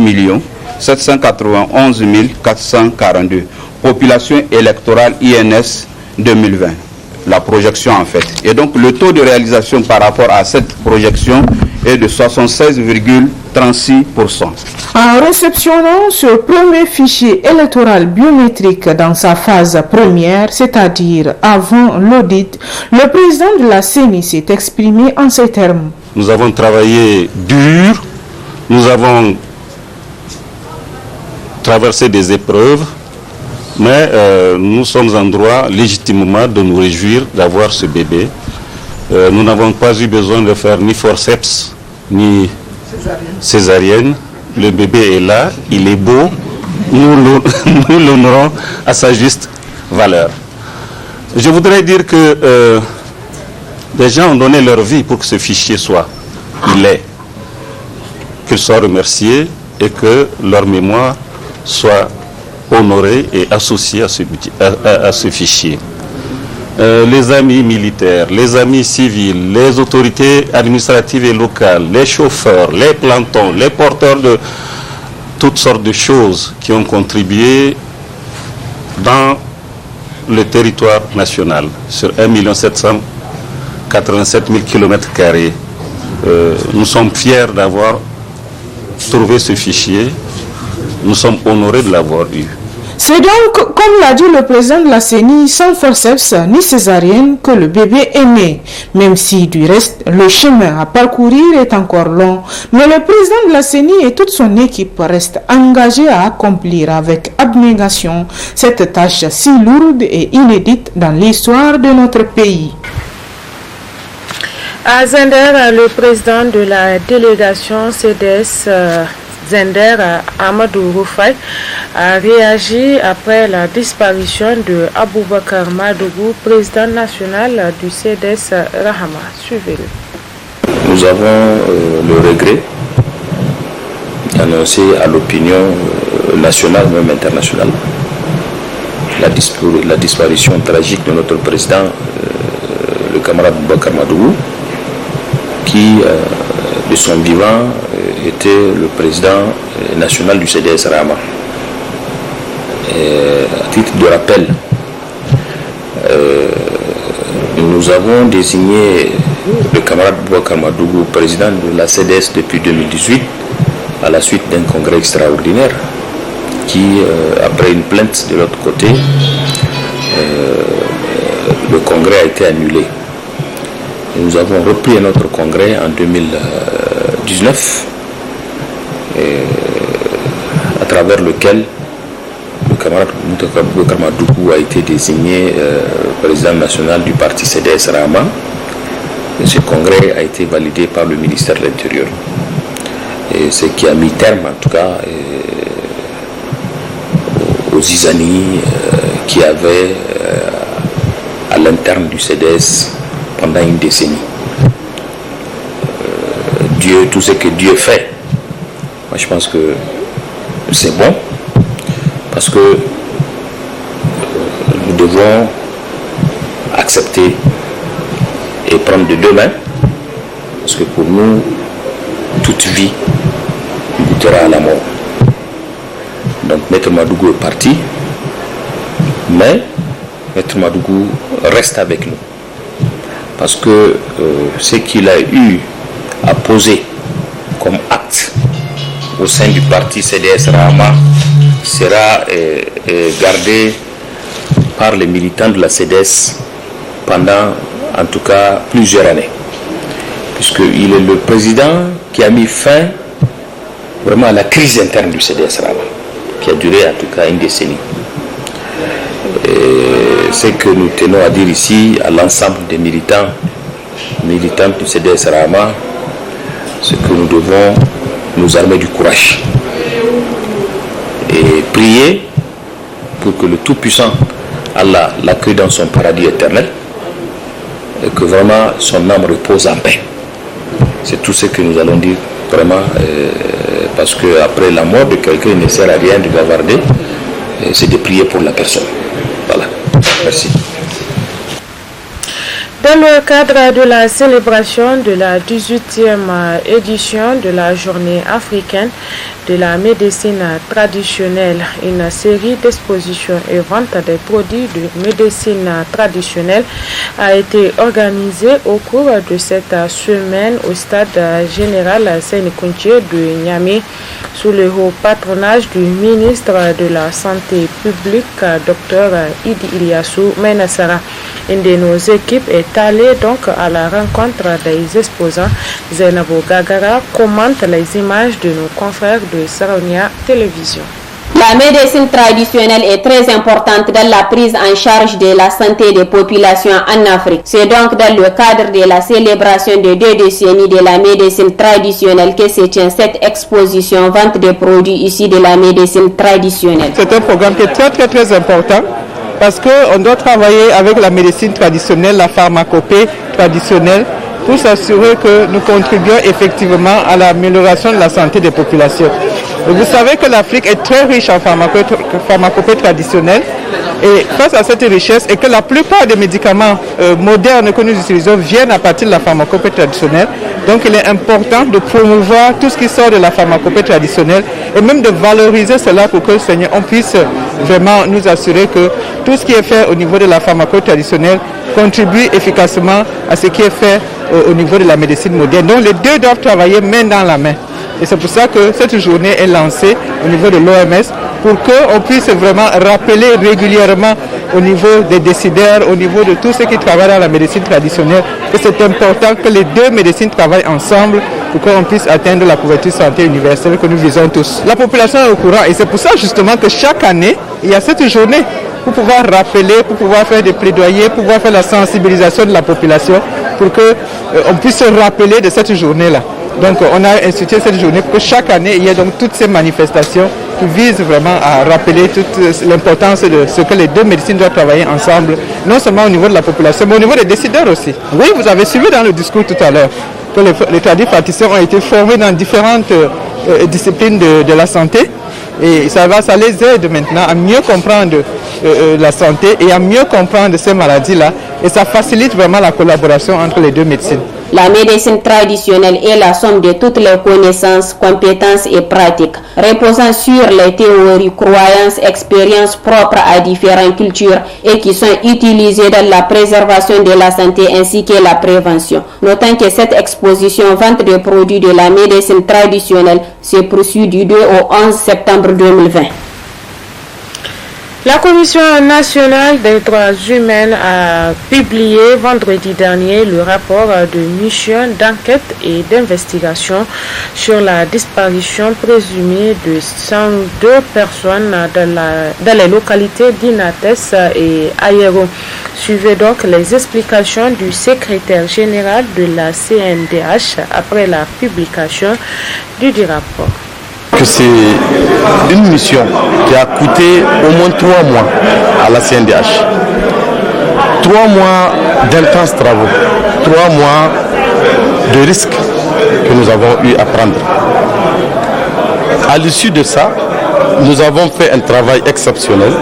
791 442. Population électorale INS 2020. La projection en fait. Et donc le taux de réalisation par rapport à cette projection est de 76,36%. En réceptionnant ce premier fichier électoral biométrique dans sa phase première, c'est-à-dire avant l'audit, le président de la CENI s'est exprimé en ces termes. Nous avons travaillé dur, nous avons traversé des épreuves, mais nous sommes en droit légitimement de nous réjouir d'avoir ce bébé. Nous n'avons pas eu besoin de faire ni forceps, ni césarienne. Le bébé est là, il est beau, nous l'honorons à sa juste valeur. Je voudrais dire que des gens ont donné leur vie pour que ce fichier soit, il est, qu'ils soient remerciés et que leur mémoire soit honorée et associée à ce fichier. Les amis militaires, les amis civils, les autorités administratives et locales, les chauffeurs, les plantons, les porteurs de toutes sortes de choses qui ont contribué dans le territoire national sur 1 787 000 km². Nous sommes fiers d'avoir trouvé ce fichier. Nous sommes honorés de l'avoir eu. C'est donc, comme l'a dit le président de la CENI, sans forceps ni césarienne que le bébé est né. Même si du reste, le chemin à parcourir est encore long. Mais le président de la CENI et toute son équipe restent engagés à accomplir avec abnégation cette tâche si lourde et inédite dans l'histoire de notre pays. À Zender, le président de la délégation CDS Zender, Amadou Rufai, a réagi après la disparition de Aboubakar Madougou, président national du CDS Rahama. Suivez-le. Nous avons le regret d'annoncer à l'opinion nationale, même internationale, la disparition tragique de notre président, le camarade Aboubakar Madougou, qui, de son vivant, était le président national du CDS Rahama. À titre de rappel, nous avons désigné le camarade Aboubakar Madougou président de la CDS depuis 2018 à la suite d'un congrès extraordinaire qui, après une plainte de l'autre côté, le congrès a été annulé. Et nous avons repris notre congrès en 2019 à travers lequel le camarade Aboubakar Madougou a été désigné président national du parti CDS Rahama. Et ce congrès a été validé par le ministère de l'Intérieur. Et ce qui a mis terme en tout cas aux zizanies qui avaient à l'interne du CDS pendant une décennie. Tout ce que Dieu fait, moi je pense que c'est bon, parce que nous devons accepter et prendre de deux mains, parce que pour nous, toute vie goûtera à la mort. Donc Maître Madougou est parti, mais Maître Madougou reste avec nous. parce que ce qu'il a eu à poser comme acte au sein du parti CDS Rahama sera gardé par les militants de la CDS pendant en tout cas plusieurs années, puisqu'il est le président qui a mis fin vraiment à la crise interne du CDS Rahama, qui a duré en tout cas une décennie. Ce que nous tenons à dire ici à l'ensemble des militantes du CDS Rahama, c'est que nous devons nous armer du courage et prier pour que le Tout-Puissant Allah l'accueille dans son paradis éternel et que vraiment son âme repose en paix. C'est tout ce que nous allons dire vraiment, parce qu'après la mort de quelqu'un, il ne sert à rien de bavarder, c'est de prier pour la personne. Voilà, merci. Dans le cadre de la célébration de la 18e édition de la Journée africaine de la médecine traditionnelle, une série d'expositions et ventes des produits de médecine traditionnelle a été organisée au cours de cette semaine au stade général Sénécountier de Niamey sous le haut patronage du ministre de la Santé publique, Dr Idi Iliassou Menassara. Une de nos équipes est allée donc à la rencontre des exposants. Zainabo Gagara commente les images de nos confrères de Saronia Télévision. La médecine traditionnelle est très importante dans la prise en charge de la santé des populations en Afrique. C'est donc dans le cadre de la célébration de 2 décennies de la médecine traditionnelle que se tient cette exposition vente des produits issus de la médecine traditionnelle. C'est un programme qui est très important parce qu'on doit travailler avec la médecine traditionnelle, la pharmacopée traditionnelle pour s'assurer que nous contribuons effectivement à l'amélioration de la santé des populations. Vous savez que l'Afrique est très riche en pharmacopée traditionnelle et face à cette richesse et que la plupart des médicaments modernes que nous utilisons viennent à partir de la pharmacopée traditionnelle. Donc il est important de promouvoir tout ce qui sort de la pharmacopée traditionnelle et même de valoriser cela pour que Seigneur, on puisse vraiment nous assurer que tout ce qui est fait au niveau de la pharmacopée traditionnelle contribue efficacement à ce qui est fait au niveau de la médecine moderne. Donc les deux doivent travailler main dans la main. Et c'est pour ça que cette journée est lancée au niveau de l'OMS pour qu'on puisse vraiment rappeler régulièrement au niveau des décideurs, au niveau de tous ceux qui travaillent dans la médecine traditionnelle, que c'est important que les deux médecines travaillent ensemble pour qu'on puisse atteindre la couverture santé universelle que nous visons tous. La population est au courant et c'est pour ça justement que chaque année, il y a cette journée pour pouvoir rappeler, pour pouvoir faire des plaidoyers, pour pouvoir faire la sensibilisation de la population pour qu'on puisse se rappeler de cette journée-là. Donc on a institué cette journée pour que chaque année il y ait donc toutes ces manifestations qui visent vraiment à rappeler toute l'importance de ce que les deux médecines doivent travailler ensemble, non seulement au niveau de la population, mais au niveau des décideurs aussi. Oui, vous avez suivi dans le discours tout à l'heure que les tradipraticiens ont été formés dans différentes disciplines de la santé et ça les aide maintenant à mieux comprendre la santé et à mieux comprendre ces maladies-là et ça facilite vraiment la collaboration entre les deux médecines. La médecine traditionnelle est la somme de toutes les connaissances, compétences et pratiques, reposant sur les théories, croyances, expériences propres à différentes cultures et qui sont utilisées dans la préservation de la santé ainsi que la prévention. Notons que cette exposition vente des produits de la médecine traditionnelle se poursuit du 2 au 11 septembre 2020. La Commission nationale des droits humains a publié vendredi dernier le rapport de mission d'enquête et d'investigation sur la disparition présumée de 102 personnes dans les localités d'Inates et Ayero. Suivez donc les explications du secrétaire général de la CNDH après la publication du rapport. Que c'est une mission qui a coûté au moins 3 mois à la CNDH. 3 mois d'intenses travaux, 3 mois de risques que nous avons eu à prendre. À l'issue de ça, nous avons fait un travail exceptionnel,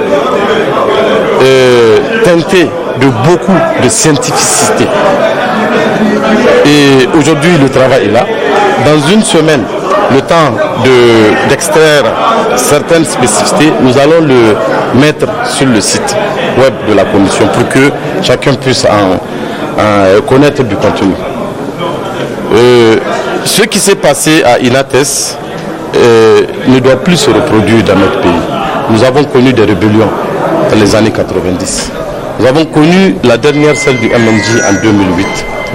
teinté de beaucoup de scientificité. Et aujourd'hui, le travail est là. Dans une semaine, le temps d'extraire certaines spécificités, nous allons le mettre sur le site web de la commission pour que chacun puisse connaître du contenu. Ce qui s'est passé à Inates ne doit plus se reproduire dans notre pays. Nous avons connu des rébellions dans les années 90. Nous avons connu la dernière, celle du MNJ en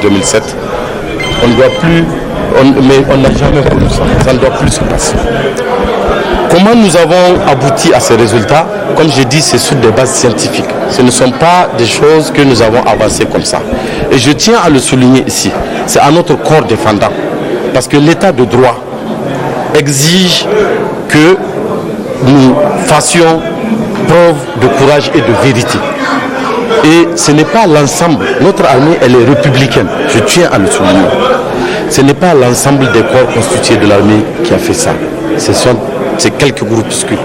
2008-2007. On ne doit plus, mais on n'a jamais connu ça. Ça ne doit plus se passer. Comment nous avons abouti à ces résultats? Comme j'ai dit, c'est sur des bases scientifiques. Ce ne sont pas des choses que nous avons avancées comme ça. Et je tiens à le souligner ici. C'est à notre corps défendant. Parce que l'état de droit exige que nous fassions preuve de courage et de vérité. Et ce n'est pas l'ensemble. Notre armée, elle est républicaine. Je tiens à le souligner. Ce n'est pas l'ensemble des corps constitués de l'armée qui a fait ça. C'est quelques groupuscules.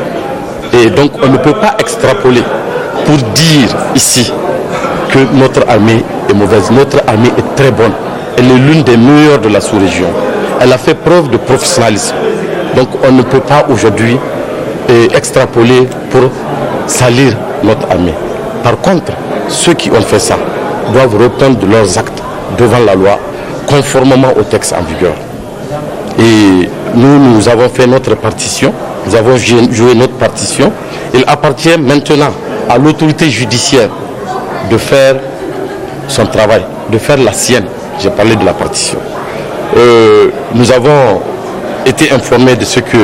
Et donc, on ne peut pas extrapoler pour dire ici que notre armée est mauvaise. Notre armée est très bonne. Elle est l'une des meilleures de la sous-région. Elle a fait preuve de professionnalisme. Donc, on ne peut pas aujourd'hui extrapoler pour salir notre armée. Par contre, ceux qui ont fait ça doivent répondre de leurs actes devant la loi, conformément au texte en vigueur. Et nous avons fait notre partition, nous avons joué notre partition. Il appartient maintenant à l'autorité judiciaire de faire son travail, de faire la sienne. J'ai parlé de la partition. Nous avons été informés de ce que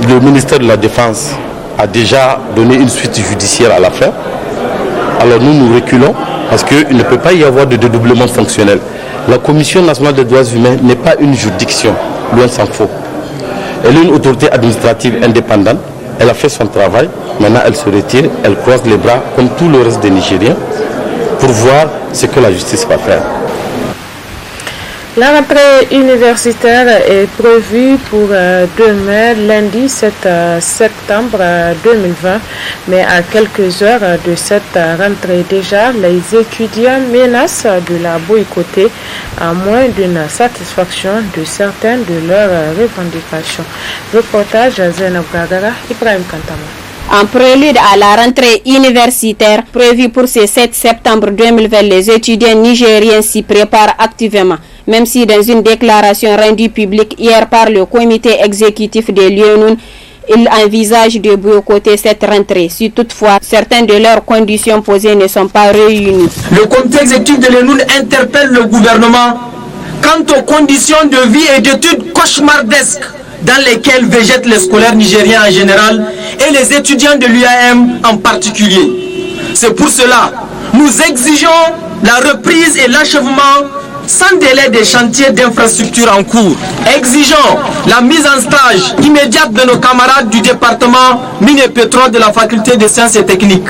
le ministère de la Défense a déjà donné une suite judiciaire à l'affaire. Alors nous reculons parce qu'il ne peut pas y avoir de dédoublement fonctionnel. La Commission nationale des droits humains n'est pas une juridiction, loin s'en faut. Elle est une autorité administrative indépendante. Elle a fait son travail. Maintenant, elle se retire. Elle croise les bras comme tout le reste des Nigériens pour voir ce que la justice va faire. La rentrée universitaire est prévue pour demain, lundi 7 septembre 2020, mais à quelques heures de cette rentrée déjà, les étudiants menacent de la boycotter à moins d'une satisfaction de certaines de leurs revendications. Reportage Zainab Gagara, Ibrahim Kantama. En prélude à la rentrée universitaire prévue pour ce 7 septembre 2020, les étudiants nigériens s'y préparent activement. Même si dans une déclaration rendue publique hier par le comité exécutif de l'UNUN, ils envisagent de boycotter cette rentrée, si toutefois certaines de leurs conditions posées ne sont pas réunies. Le comité exécutif de l'UNUN interpelle le gouvernement quant aux conditions de vie et d'études cauchemardesques dans lesquelles végètent les scolaires nigériens en général et les étudiants de l'UAM en particulier. C'est pour cela que nous exigeons la reprise et l'achèvement sans délai des chantiers d'infrastructures en cours. Exigeons la mise en stage immédiate de nos camarades du département mine et pétrole de la faculté des sciences et techniques.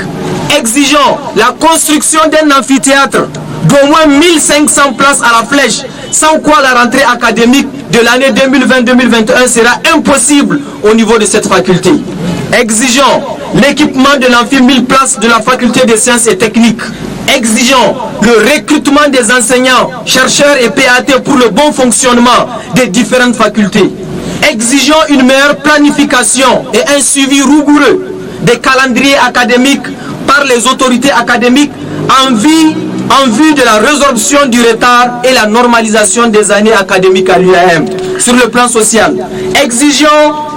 Exigeons la construction d'un amphithéâtre d'au moins 1500 places à la flèche, sans quoi la rentrée académique de l'année 2020-2021 sera impossible au niveau de cette faculté. Exigeons l'équipement de l'amphi 1000 places de la faculté des sciences et techniques. Exigeons le recrutement des enseignants, chercheurs et PAT pour le bon fonctionnement des différentes facultés. Exigeons une meilleure planification et un suivi rigoureux des calendriers académiques par les autorités académiques en vue de la résorption du retard et la normalisation des années académiques à l'UAM. Sur le plan social, exigeons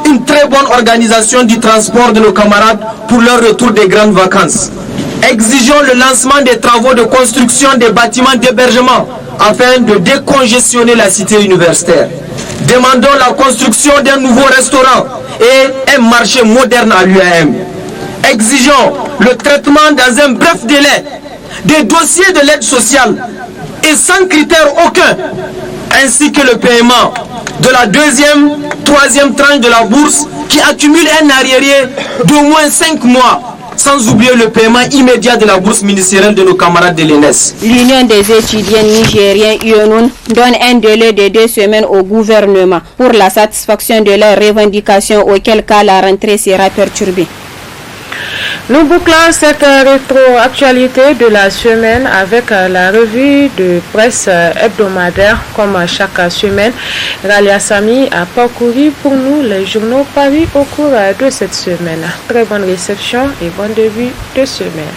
une très bonne organisation du transport de nos camarades pour leur retour des grandes vacances. Exigeons le lancement des travaux de construction des bâtiments d'hébergement afin de décongestionner la cité universitaire. Demandons la construction d'un nouveau restaurant et un marché moderne à l'UAM. Exigeons le traitement dans un bref délai des dossiers de l'aide sociale et sans critère aucun, ainsi que le paiement de la deuxième, troisième tranche de la bourse qui accumule un arriéré d'au moins 5 mois, sans oublier le paiement immédiat de la bourse ministérielle de nos camarades de l'ENS. L'Union des étudiants nigériens UNUN donne un délai de 2 semaines au gouvernement pour la satisfaction de leurs revendications, auquel cas la rentrée sera perturbée. Nous bouclons cette rétroactualité de la semaine avec la revue de presse hebdomadaire. Comme chaque semaine, Ralia Sami a parcouru pour nous les journaux parus au cours de cette semaine. Très bonne réception et bon début de semaine.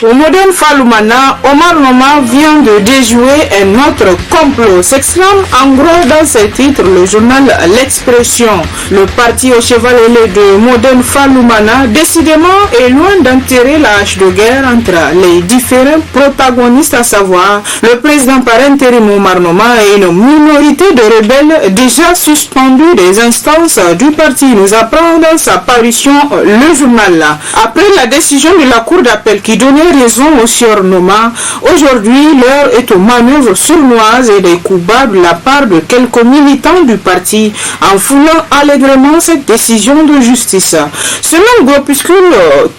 Au modèle Faloumana, Omar Noma vient de déjouer un autre complot. S'exclame en gros dans ses titres le journal L'Expression. Le parti au cheval ailé de modèle Faloumana, décidément, est loin d'enterrer la hache de guerre entre les différents protagonistes, à savoir le président par intérim Omar Noma et une minorité de rebelles déjà suspendus des instances du parti, nous apprend dans sa parution le journal. Après la décision de la cour d'appel qui donnait raison au sieur Noma, aujourd'hui l'heure est aux manœuvres sournoises et des coups bas de la part de quelques militants du parti en foulant allègrement cette décision de justice. Selon le groupuscule,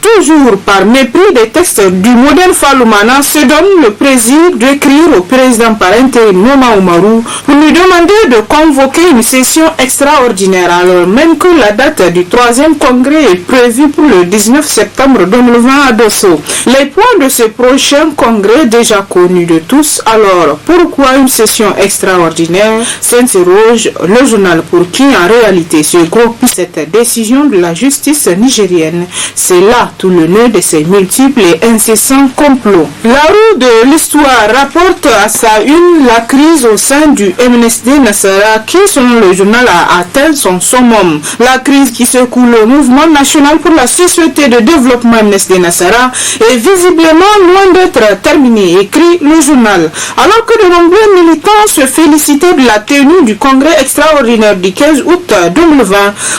toujours par mépris des textes du modèle Faloumana, se donne le plaisir d'écrire au président par intérim Noma Oumarou pour lui demander de convoquer une session extraordinaire, alors même que la date du 3e congrès est prévue pour le 19 septembre 2020 à Dosso. Les points de ce prochain congrès déjà connus de tous, alors pourquoi une session extraordinaire, s'interroge le journal, pour qui en réalité se groupe cette décision de la justice nigérienne. C'est là tout le nœud de ces multiples et incessants complots. La roue de l'histoire rapporte à sa une la crise au sein du MNSD Nassara qui, selon le journal, a atteint son summum. La crise qui secoue le mouvement national pour la société de développement MNSD Nassara est visiblement loin d'être terminée, écrit le journal. Alors que de nombreux militants se félicitaient de la tenue du congrès extraordinaire du 15 août 2020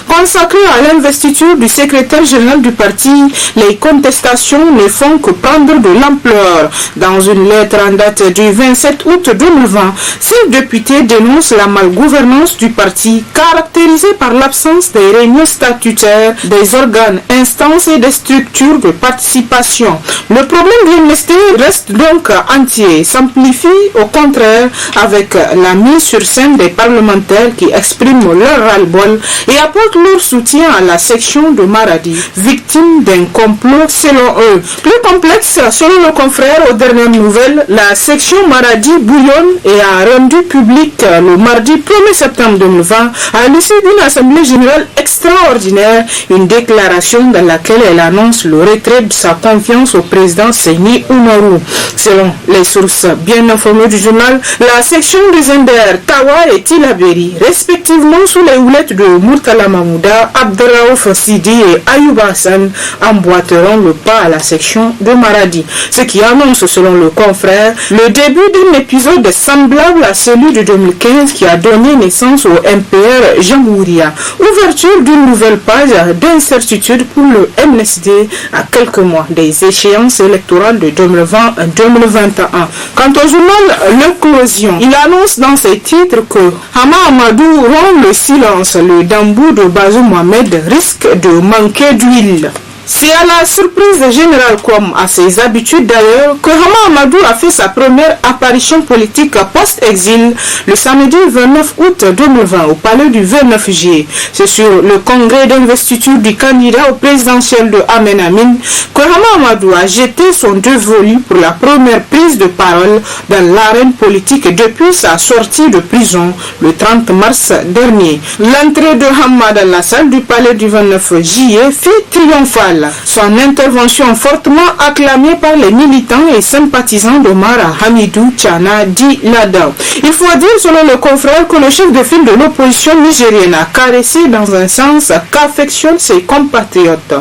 consacré à l'investiture du secrétaire général du parti, les contestations ne font que prendre de l'ampleur. Dans une lettre en date du 27 août 2020, ces députés dénoncent la malgouvernance du parti caractérisée par l'absence des réunions statutaires, des organes, instances et des structures de participation. Le problème du MNSD reste donc entier, s'amplifie au contraire avec la mise sur scène des parlementaires qui expriment leur ras-le-bol et apportent leur soutien à la section de Maradi, victime d'un complot selon eux. Plus complexe, selon nos confrères, aux dernières nouvelles, la section Maradi bouillonne et a rendu public le mardi 1er septembre 2020, à l'issue d'une assemblée générale extraordinaire, une déclaration dans laquelle elle annonce le retrait de sa confiance au président Seyni Oumarou. Selon les sources bien informées du journal, la section de Zender, Tawa et Tilaberi, respectivement sous les houlettes de Murtala Mahmouda, Abdelraouf Sidi et Ayouba Hassan, emboîteront le pas à la section de Maradi. Ce qui annonce, selon le confrère, le début d'un épisode semblable à celui de 2015 qui a donné naissance au MPR Jamhouria. Ouverture d'une nouvelle page d'incertitude pour le MNSD à quelques mois des échéances électorales de 2020-2021. Quant au journal L'Éclosion, il annonce dans ses titres que Hama Amadou rompt le silence, le Dambou de Bazou Mohamed risque de manquer d'huile. C'est à la surprise générale comme à ses habitudes d'ailleurs que Hama Amadou a fait sa première apparition politique post-exil le samedi 29 août 2020 au palais du 29 juillet. C'est sur le congrès d'investiture du candidat au présidentiel de Amen Amin que Hama Amadou a jeté son dévolu pour la première prise de parole dans l'arène politique depuis sa sortie de prison le 30 mars dernier. L'entrée de Hama dans la salle du palais du 29 juillet fut triomphale. Son intervention fortement acclamée par les militants et sympathisants d'Omar Hamidou Tchana dit Lada. Il faut dire selon le confrère que le chef de file de l'opposition nigérienne a caressé dans un sens qu'affectionnent ses compatriotes.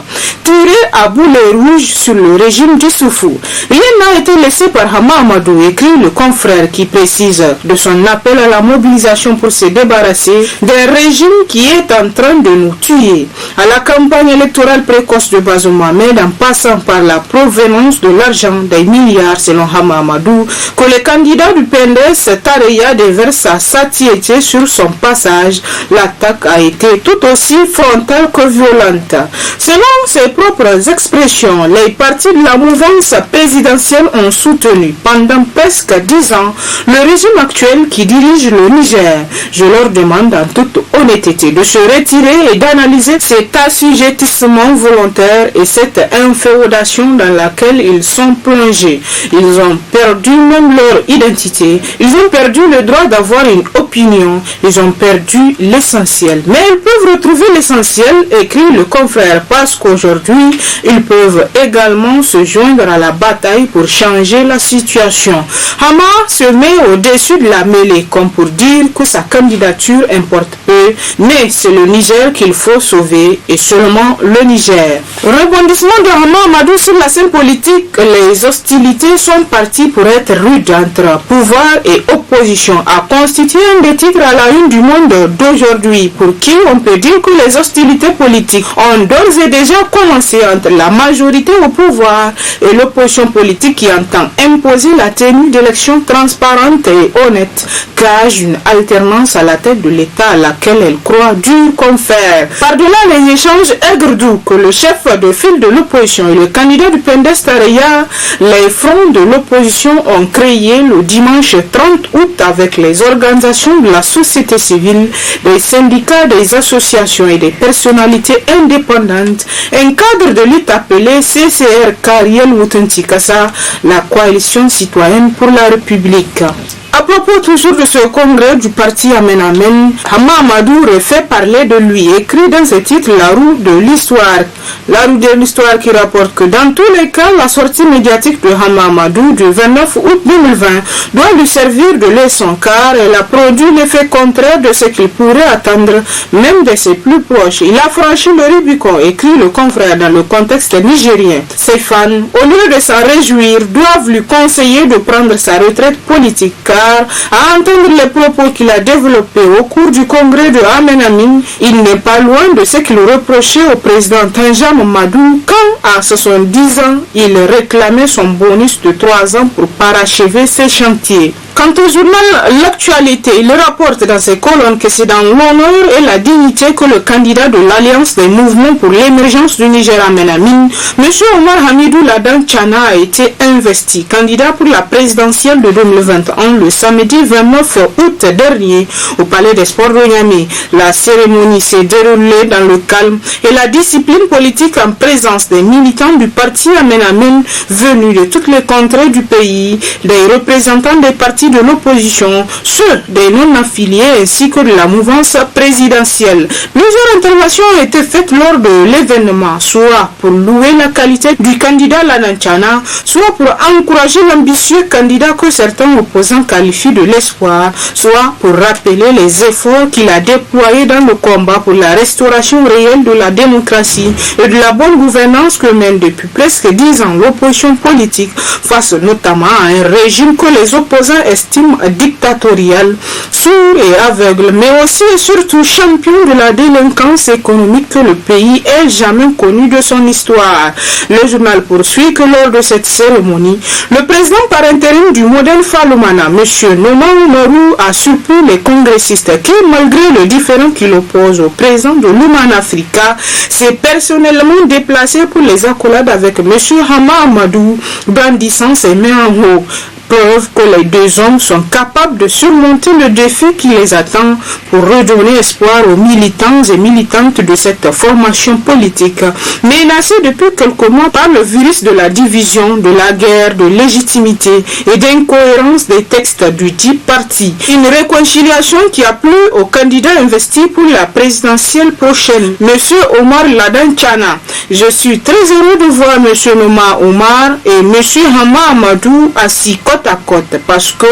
Tiré à boulet rouge sur le régime du Soufou. Rien n'a été laissé par Hama Amadou, écrit le confrère qui précise de son appel à la mobilisation pour se débarrasser d'un régime qui est en train de nous tuer. À la campagne électorale précoce de Bazoum Mohamed, en passant par la provenance de l'argent des milliards selon Hama Amadou, que le candidat du PNDS Tareya déverse sa satiété sur son passage, l'attaque a été tout aussi frontale que violente. Selon ses propres expressions, les partis de la mouvance présidentielle ont soutenu pendant presque 10 ans le régime actuel qui dirige le Niger. Je leur demande en toute honnêteté de se retirer et d'analyser cet assujettissement volontaire et cette inféodation dans laquelle ils sont plongés. Ils ont perdu même leur identité. Ils ont perdu le droit d'avoir une opinion opinions. Ils ont perdu l'essentiel. Mais ils peuvent retrouver l'essentiel, écrit le confrère, parce qu'aujourd'hui, ils peuvent également se joindre à la bataille pour changer la situation. Hama se met au-dessus de la mêlée, comme pour dire que sa candidature importe peu, mais c'est le Niger qu'il faut sauver, et seulement le Niger. Rebondissement de Hama Amadou sur la scène politique, les hostilités sont parties pour être rudes entre pouvoir et opposition, a constitué un des titres à la une du Monde d'aujourd'hui, pour qui on peut dire que les hostilités politiques ont d'ores et déjà commencé entre la majorité au pouvoir et l'opposition politique qui entend imposer la tenue d'élections transparentes et honnêtes, gage une alternance à la tête de l'État à laquelle elle croit dur comme fer. Par-delà les échanges aigre-doux que le chef de file de l'opposition et le candidat du PNDS Tareya, les fronts de l'opposition ont créé le dimanche 30 août avec les organisations de la société civile, des syndicats, des associations et des personnalités indépendantes, un cadre de lutte appelé CCR Kariel Wutentikasa, la coalition citoyenne pour la République. À propos toujours de ce congrès du parti Amen Amen, Hama Amadou refait parler de lui, écrit dans ce titre La roue de l'histoire. La roue de l'histoire qui rapporte que dans tous les cas, la sortie médiatique de Hama Amadou du 29 août 2020 doit lui servir de leçon car elle a produit l'effet contraire de ce qu'il pourrait attendre, même de ses plus proches. Il a franchi le Rubicon, écrit le confrère dans le contexte nigérien. Ses fans, au lieu de s'en réjouir, doivent lui conseiller de prendre sa retraite politique car à entendre les propos qu'il a développés au cours du congrès de Amen Amin, il n'est pas loin de ce qu'il reprochait au président Tanja Mamadou quand, à 70 ans, il réclamait son bonus de 3 ans pour parachever ses chantiers. Quant au journal L'Actualité, il rapporte dans ses colonnes que c'est dans l'honneur et la dignité que le candidat de l'Alliance des mouvements pour l'émergence du Niger Amen Amin, M. Omar Hamidou Ladan Tchana, a été investi candidat pour la présidentielle de 2021 le samedi 29 août dernier au Palais des Sports de Niamey. La cérémonie s'est déroulée dans le calme et la discipline politique en présence des militants du parti Amen Amin venus de toutes les contrées du pays, des représentants des partis de l'opposition, ceux des non-affiliés ainsi que de la mouvance présidentielle. Plusieurs interventions ont été faites lors de l'événement, soit pour louer la qualité du candidat Ladan Tchana, soit pour encourager l'ambitieux candidat que certains opposants qualifient de l'espoir, soit pour rappeler les efforts qu'il a déployés dans le combat pour la restauration réelle de la démocratie et de la bonne gouvernance que mène depuis presque 10 ans l'opposition politique face notamment à un régime que les opposants estiment dictatorial, sourd et aveugle, mais aussi et surtout champion de la délinquance économique que le pays ait jamais connu de son histoire. Le journal poursuit que lors de cette cérémonie, le président par intérim du modèle Falumana, M. Noma Umaru, a surpris les congressistes qui, malgré le différend qu'il oppose au président de l'Human Africa, s'est personnellement déplacé pour les accolades avec M. Hama Amadou, brandissant ses mains en haut. Preuve que les deux hommes sont capables de surmonter le défi qui les attend pour redonner espoir aux militants et militantes de cette formation politique, menacée depuis quelques mois par le virus de la division, de la guerre, de légitimité et d'incohérence des textes du dit parti. Une réconciliation qui a plu aux candidats investis pour la présidentielle prochaine, M. Omar Ladan Tchana. Je suis très heureux de voir M. Noma Omar et M. Hama Amadou assis côte à côte parce que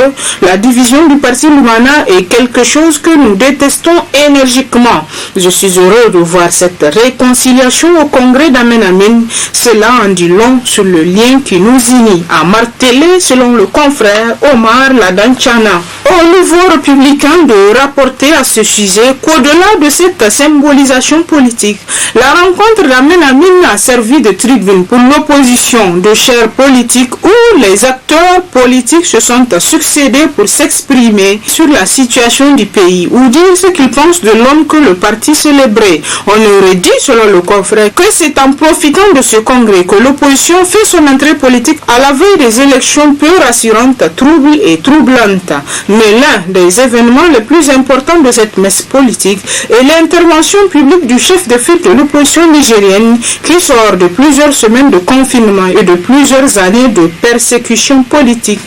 la division du parti Lumana est quelque chose que nous détestons énergiquement. Je suis heureux de voir cette réconciliation au congrès d'Amen Amin. Cela en dit long sur le lien qui nous unit, a martelé selon le confrère Omar Ladan Tchana. Au niveau républicain de rapporter à ce sujet qu'au-delà de cette symbolisation politique, la rencontre d'Amen Amin a servi de tribune pour l'opposition, de chaire politique où les acteurs politiques se sont succédés pour s'exprimer sur la situation du pays ou dire ce qu'ils pensent de l'homme que le parti célébrait. On aurait dit, selon le confrère, que c'est en profitant de ce congrès que l'opposition fait son entrée politique à la veille des élections peu rassurantes, troubles et troublantes. Mais l'un des événements les plus importants de cette messe politique est l'intervention publique du chef de file de l'opposition nigérienne qui sort de plusieurs semaines de confinement et de plusieurs années de persécution politique,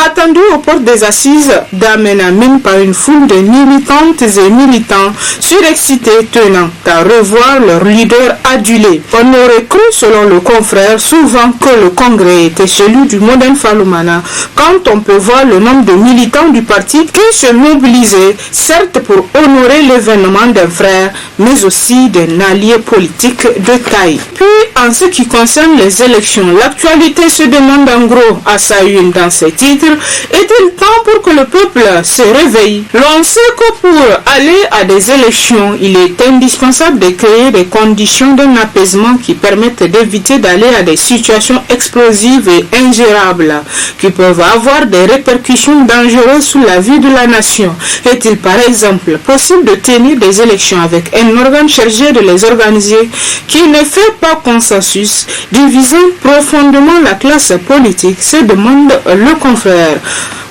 attendu aux portes des assises d'Amen Amin par une foule de militantes et militants surexcités tenant à revoir leur leader adulé. On aurait cru, selon le confrère, souvent que le congrès était celui du Modern Faloumana, quand on peut voir le nombre de militants du parti qui se mobilisaient, certes pour honorer l'événement d'un frère, mais aussi d'un allié politique de taille. Puis, en ce qui concerne les élections, l'actualité se demande en gros à sa une dans ses titres, est-il temps pour que le peuple se réveille? L'on sait que pour aller à des élections, il est indispensable de créer des conditions d'un apaisement qui permettent d'éviter d'aller à des situations explosives et ingérables qui peuvent avoir des répercussions dangereuses sur la vie de la nation. Est-il par exemple possible de tenir des élections avec un organe chargé de les organiser qui ne fait pas consensus, divisant profondément la classe politique, se demande le confrère.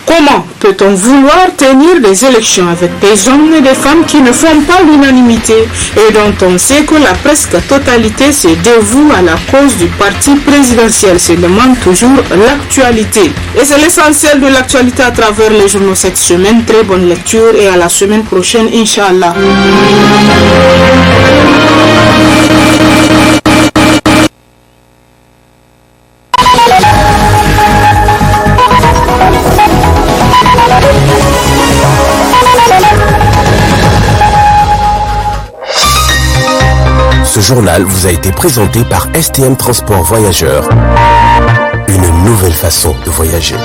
Comment peut-on vouloir tenir des élections avec des hommes et des femmes qui ne font pas l'unanimité et dont on sait que la presque totalité se dévoue à la cause du parti présidentiel, se demande toujours l'actualité. Et c'est l'essentiel de l'actualité à travers les journaux cette semaine. Très bonne lecture et à la semaine prochaine, Inch'Allah. Ce journal vous a été présenté par STM Transport Voyageurs. Une nouvelle façon de voyager.